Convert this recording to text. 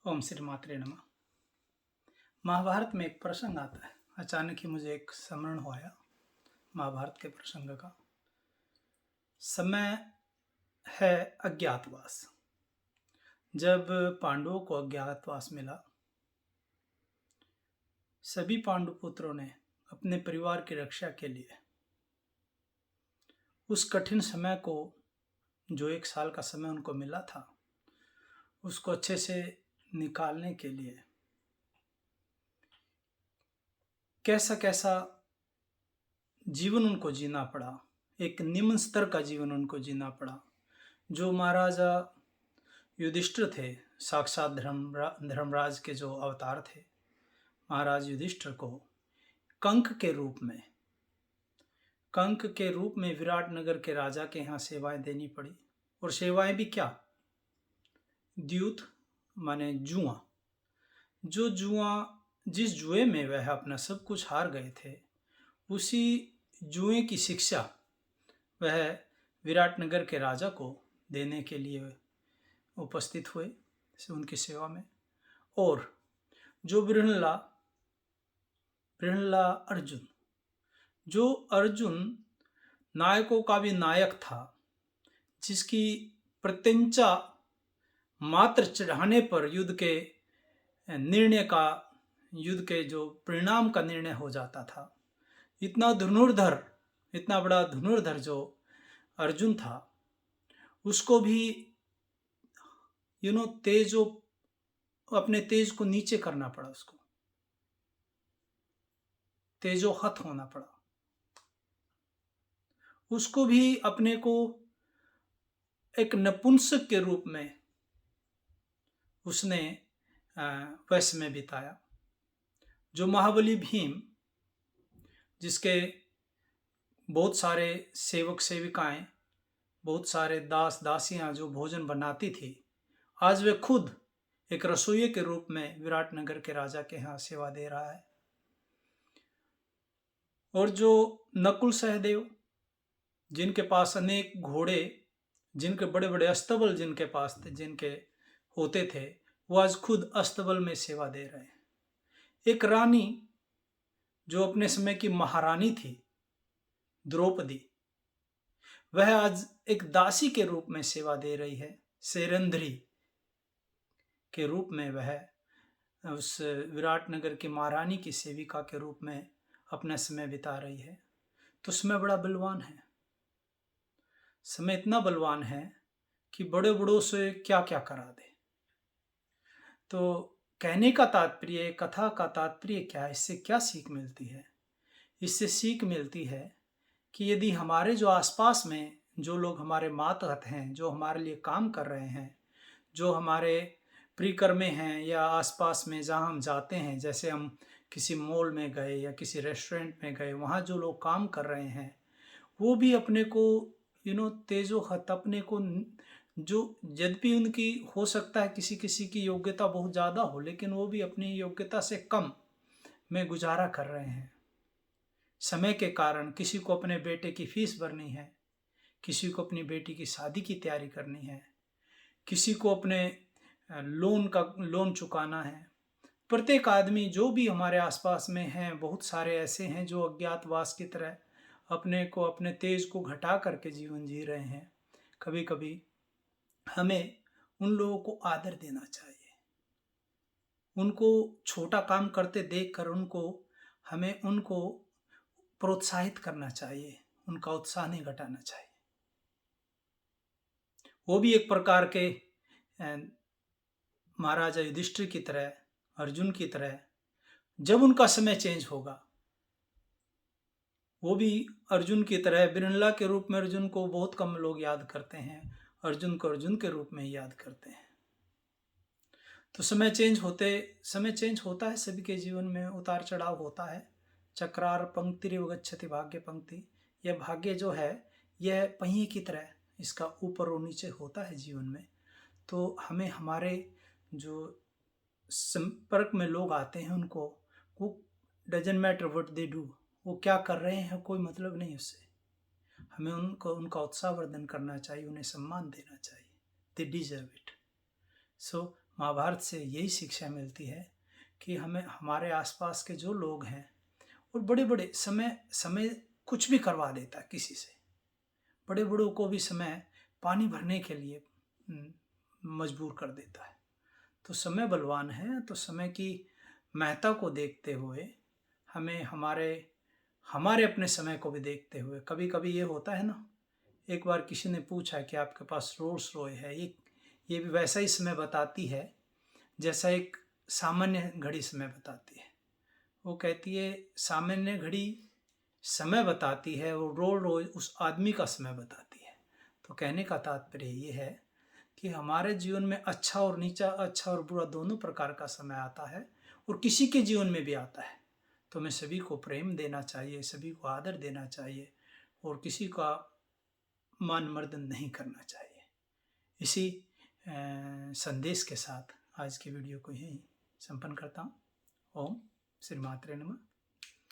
ओम श्री मात्रे नमः। महाभारत में एक प्रसंग आता है। अचानक ही मुझे एक स्मरण हो आया महाभारत के प्रसंग का। समय है अज्ञातवास। जब पांडवों को अज्ञातवास मिला, सभी पांडु पुत्रों ने अपने परिवार की रक्षा के लिए उस कठिन समय को, जो 1 साल का समय उनको मिला था, उसको अच्छे से निकालने के लिए कैसा कैसा जीवन उनको जीना पड़ा। एक निम्न स्तर का जीवन उनको जीना पड़ा। जो महाराजा युधिष्ठिर थे, साक्षात धर्मराज के जो अवतार थे, महाराज युधिष्ठिर को कंक के रूप में विराटनगर के राजा के यहाँ सेवाएं देनी पड़ी। और सेवाएं भी क्या? द्यूत माने जुआ। जिस जुए में वह अपना सब कुछ हार गए थे, उसी जुए की शिक्षा वह विराटनगर के राजा को देने के लिए उपस्थित हुए उनकी सेवा में। और जो बृहणला अर्जुन, जो अर्जुन नायकों का भी नायक था, जिसकी प्रत्यंचा मात्र चढ़ाने पर युद्ध के जो परिणाम का निर्णय हो जाता था, इतना बड़ा धनुर्धर जो अर्जुन था, उसको भी अपने तेज को नीचे करना पड़ा, उसको तेजोहत होना पड़ा। उसको भी अपने को एक नपुंसक के रूप में उसने वश में बिताया। जो महाबली भीम, जिसके बहुत सारे सेवक सेविकाएं, बहुत सारे दास दासियां जो भोजन बनाती थी, आज वे खुद एक रसोइये के रूप में विराटनगर के राजा के यहाँ सेवा दे रहा है। और जो नकुल सहदेव, जिनके पास अनेक घोड़े, जिनके बड़े बड़े अस्तबल जिनके पास थे, जिनके होते थे, वो आज खुद अस्तबल में सेवा दे रहे हैं। एक रानी जो अपने समय की महारानी थी, द्रौपदी, वह आज एक दासी के रूप में सेवा दे रही है। सेरंध्री के रूप में वह उस विराटनगर की महारानी की सेविका के रूप में अपना समय बिता रही है। तो समय बड़ा बलवान है। समय इतना बलवान है कि बड़े बड़ों से क्या क्या करा दे। तो कहने का तात्पर्य, कथा का तात्पर्य क्या है? इससे क्या सीख मिलती है? इससे सीख मिलती है कि यदि हमारे जो आसपास में जो लोग हमारे मातहत हैं, जो हमारे लिए काम कर रहे हैं, जो हमारे प्रियकर में हैं, या आसपास में जहाँ हम जाते हैं, जैसे हम किसी मॉल में गए या किसी रेस्टोरेंट में गए, वहाँ जो लोग काम कर रहे हैं, वो भी अपने को तेजोहत, अपने को जो यद्यपि उनकी हो सकता है किसी की योग्यता बहुत ज़्यादा हो, लेकिन वो भी अपनी योग्यता से कम में गुजारा कर रहे हैं। समय के कारण किसी को अपने बेटे की फीस भरनी है, किसी को अपनी बेटी की शादी की तैयारी करनी है, किसी को अपने लोन चुकाना है। प्रत्येक आदमी जो भी हमारे आसपास में हैं, बहुत सारे ऐसे हैं जो अज्ञातवास की तरह अपने तेज को घटा करके जीवन जी रहे हैं। कभी कभी हमें उन लोगों को आदर देना चाहिए। उनको छोटा काम करते देखकर हमें उनको प्रोत्साहित करना चाहिए, उनका उत्साह नहीं घटाना चाहिए। वो भी एक प्रकार के महाराजा युधिष्ठिर की तरह, अर्जुन की तरह, जब उनका समय चेंज होगा, वो भी अर्जुन की तरह बिरला के रूप में, अर्जुन को बहुत कम लोग याद करते हैं, अर्जुन को अर्जुन के रूप में ही याद करते हैं। तो समय चेंज होता है। सभी के जीवन में उतार चढ़ाव होता है। चक्रार पंक्तिरिव गच्छति भाग्य पंक्ति। यह भाग्य जो है, यह पहिए की तरह, इसका ऊपर और नीचे होता है जीवन में। तो हमें हमारे जो संपर्क में लोग आते हैं, वो doesn't matter what they do, वो क्या कर रहे हैं, कोई मतलब नहीं उससे। हमें उनका उत्साहवर्धन करना चाहिए, उन्हें सम्मान देना चाहिए। They deserve it. So Mahabharata से यही शिक्षा मिलती है कि हमें हमारे आसपास के जो लोग हैं, और बड़े बड़े समय समय कुछ भी करवा देता है किसी से, बड़े बड़ों को भी समय पानी भरने के लिए मजबूर कर देता है। तो समय बलवान है, तो समय की महत्ता को देखते हुए हमें हमारे हमारे अपने समय को भी देखते हुए, कभी कभी ये होता है ना, एक बार किसी ने पूछा कि आपके पास रोल्स रॉय है, ये भी वैसा ही समय बताती है जैसा एक सामान्य घड़ी समय बताती है। वो कहती है सामान्य घड़ी समय बताती है और रोल रॉय उस आदमी का समय बताती है। तो कहने का तात्पर्य ये है कि हमारे जीवन में अच्छा और नीचा, अच्छा और बुरा दोनों प्रकार का समय आता है, और किसी के जीवन में भी आता है। तो हमें सभी को प्रेम देना चाहिए, सभी को आदर देना चाहिए, और किसी का मान मर्दन नहीं करना चाहिए। इसी संदेश के साथ आज की वीडियो को यहीं संपन्न करता हूँ। ओम श्री मात्रे नमः।